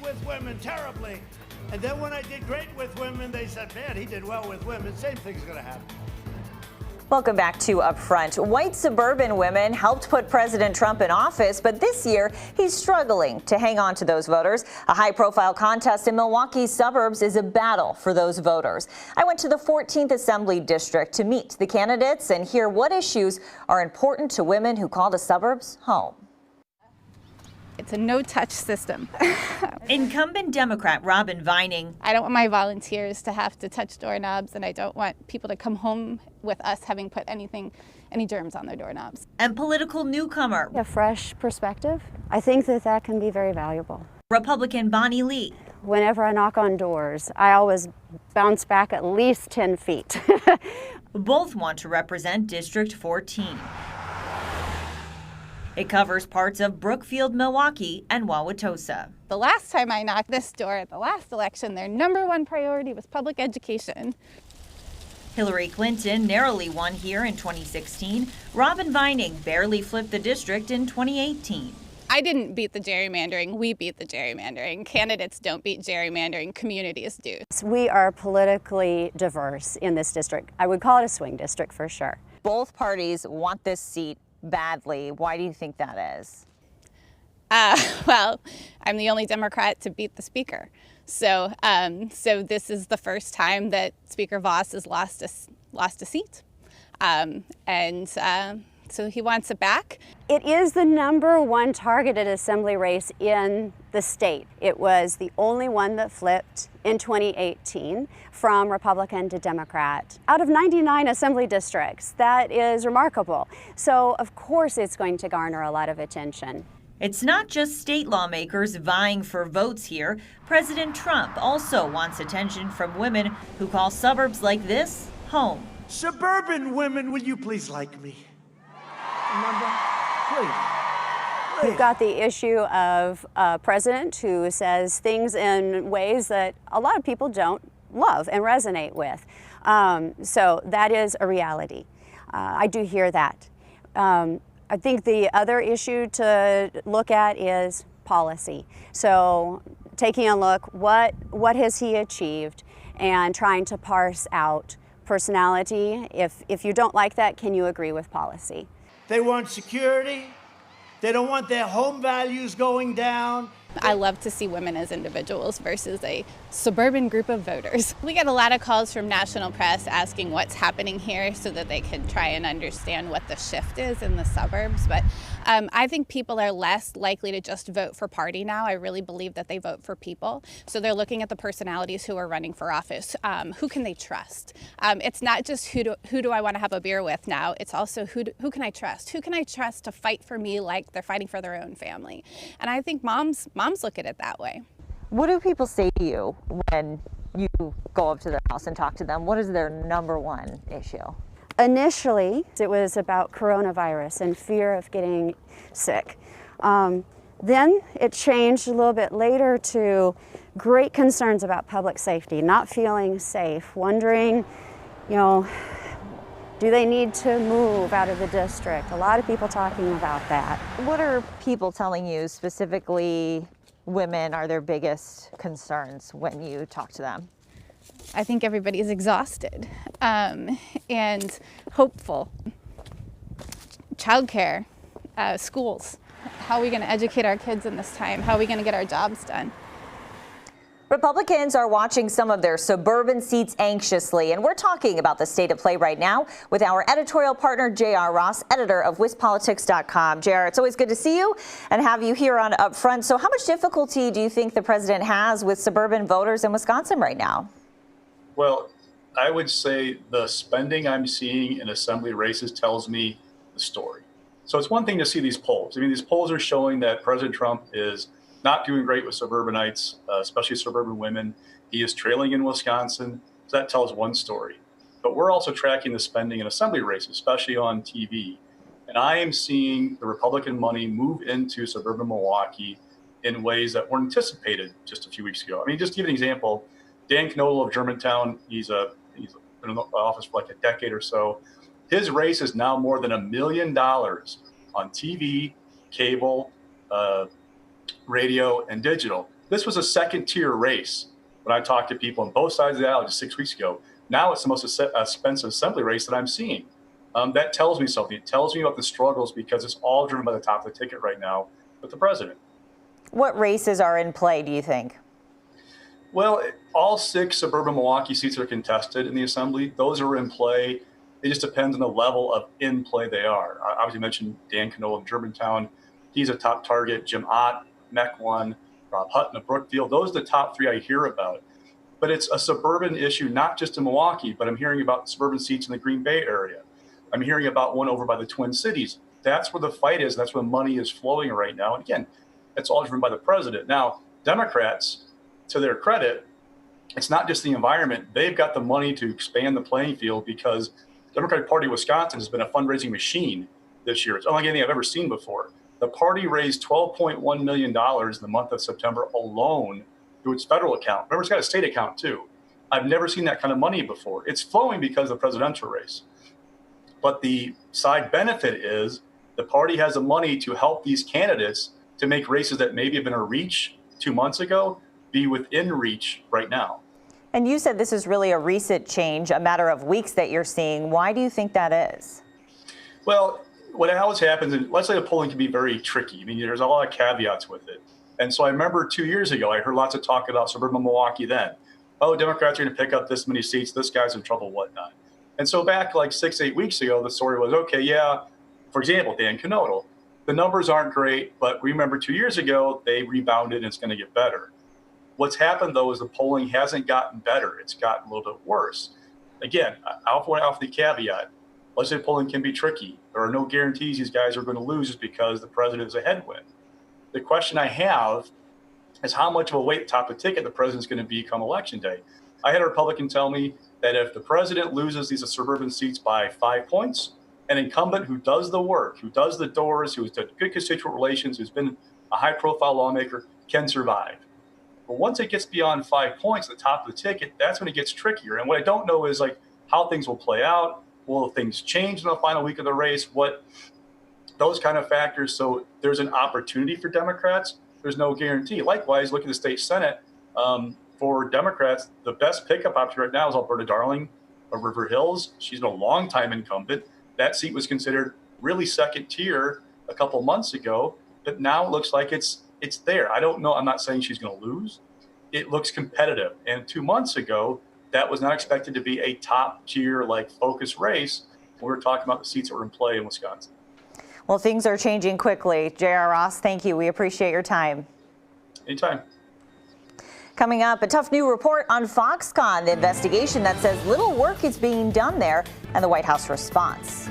with women terribly. And then when I did great with women, they said, man, he did well with women. Same thing's going to happen. Welcome back to Upfront. White suburban women helped put President Trump in office, but this year he's struggling to hang on to those voters. A high-profile contest in Milwaukee's suburbs is a battle for those voters. I went to the 14th Assembly District to meet the candidates and hear what issues are important to women who call the suburbs home. It's a no-touch system. Incumbent Democrat Robin Vining. I don't want my volunteers to have to touch doorknobs, and I don't want people to come home with us having put any germs on their doorknobs. And political newcomer. A fresh perspective. I think that can be very valuable. Republican Bonnie Lee. Whenever I knock on doors, I always bounce back at least 10 feet. Both want to represent District 14. It covers parts of Brookfield, Milwaukee, and Wauwatosa. The last time I knocked this door at the last election, their #1 priority was public education. Hillary Clinton narrowly won here in 2016. Robin Vining barely flipped the district in 2018. I didn't beat the gerrymandering. We beat the gerrymandering. Candidates don't beat gerrymandering. Communities do. We are politically diverse in this district. I would call it a swing district for sure. Both parties want this seat badly. Why do you think that is? Well, I'm the only Democrat to beat the Speaker. So this is the first time that Speaker Vos has lost a seat. So he wants it back. It is the #1 targeted assembly race in the state. It was the only one that flipped in 2018 from Republican to Democrat. Out of 99 assembly districts, that is remarkable. So of course it's going to garner a lot of attention. It's not just state lawmakers vying for votes here. President Trump also wants attention from women who call suburbs like this home. Suburban women, will you please like me? Remember? Please. We've got the issue of a president who says things in ways that a lot of people don't love and resonate with. So that is a reality. I do hear that. I think the other issue to look at is policy. So taking a look, what has he achieved, and trying to parse out personality. If you don't like that, can you agree with policy? They want security. They don't want their home values going down. I love to see women as individuals versus a suburban group of voters. We get a lot of calls from national press asking what's happening here so that they can try and understand what the shift is in the suburbs. But I think people are less likely to just vote for party now. I really believe that they vote for people. So they're looking at the personalities who are running for office. Who can they trust? It's not just who do I want to have a beer with now. It's also who can I trust? Who can I trust to fight for me like they're fighting for their own family? And I think moms look at it that way. What do people say to you when you go up to their house and talk to them? What is their #1 issue? Initially, it was about coronavirus and fear of getting sick. Then it changed a little bit later to great concerns about public safety, not feeling safe, wondering, do they need to move out of the district? A lot of people talking about that. What are people telling you, specifically women, are their biggest concerns when you talk to them? I think everybody's exhausted and hopeful. Childcare, schools. How are we going to educate our kids in this time? How are we going to get our jobs done? Republicans are watching some of their suburban seats anxiously, and we're talking about the state of play right now with our editorial partner, J.R. Ross, editor of WisPolitics.com. J.R., it's always good to see you and have you here on Upfront. So how much difficulty do you think the president has with suburban voters in Wisconsin right now? Well, I would say the spending I'm seeing in assembly races tells me the story. So it's one thing to see these polls. I mean, these polls are showing that President Trump is not doing great with suburbanites, especially suburban women. He is trailing in Wisconsin. So that tells one story. But we're also tracking the spending in assembly races, especially on TV. And I am seeing the Republican money move into suburban Milwaukee in ways that weren't anticipated just a few weeks ago. I mean, just to give an example, Dan Knoll of Germantown, he's been in the office for like a decade or so. His race is now more than $1 million on TV, cable, radio, and digital. This was a second-tier race when I talked to people on both sides of the aisle just 6 weeks ago. Now it's the most expensive assembly race that I'm seeing. That tells me something. It tells me about the struggles because it's all driven by the top of the ticket right now with the president. What races are in play, do you think? Well, all 6 suburban Milwaukee seats are contested in the assembly. Those are in play. It just depends on the level of in play they are. I obviously mentioned Dan Knoll of Germantown. He's a top target. Jim Ott, MEC 1, Rob Hutton of Brookfield. Those are the top 3 I hear about. But it's a suburban issue, not just in Milwaukee, but I'm hearing about suburban seats in the Green Bay area. I'm hearing about one over by the Twin Cities. That's where the fight is. That's where money is flowing right now. And again, it's all driven by the president. Now, Democrats, to their credit, it's not just the environment. They've got the money to expand the playing field because the Democratic Party of Wisconsin has been a fundraising machine this year. It's unlike anything I've ever seen before. The party raised $12.1 million in the month of September alone through its federal account. Remember, it's got a state account too. I've never seen that kind of money before. It's flowing because of the presidential race. But the side benefit is the party has the money to help these candidates to make races that maybe have been a reach 2 months ago be within reach right now. And you said this is really a recent change, a matter of weeks that you're seeing. Why do you think that is? Well, what always happens, and legislative polling can be very tricky. I mean, there's a lot of caveats with it. And so I remember 2 years ago, I heard lots of talk about suburban Milwaukee then. Oh, Democrats are going to pick up this many seats. This guy's in trouble, whatnot. And so back like 6-8 weeks ago, the story was, okay, yeah, for example, Dan Knodel, the numbers aren't great, but remember 2 years ago, they rebounded and it's going to get better. What's happened, though, is the polling hasn't gotten better. It's gotten a little bit worse. Again, I'll point out the caveat. Legislative polling can be tricky. There are no guarantees these guys are going to lose just because the president is a headwind. The question I have is how much of a weight top of the ticket the president's going to be come Election Day. I had a Republican tell me that if the president loses these suburban seats by 5 points, an incumbent who does the work, who does the doors, who's done good constituent relations, who's been a high-profile lawmaker, can survive. But once it gets beyond 5 points at the top of the ticket, that's when it gets trickier. And what I don't know is like how things will play out. Will things change in the final week of the race? What those kind of factors. So there's an opportunity for Democrats. There's no guarantee. Likewise, look at the state Senate. For Democrats, the best pickup option right now is Alberta Darling of River Hills. She's been a long-time incumbent. That seat was considered really second tier a couple months ago, but now it looks like it's there. I don't know. I'm not saying she's going to lose. It looks competitive. And 2 months ago, that was not expected to be a top tier, like focus race. We were talking about the seats that were in play in Wisconsin. Well, things are changing quickly. J.R. Ross, thank you. We appreciate your time. Anytime. Coming up, a tough new report on Foxconn, the investigation that says little work is being done there, and the White House response.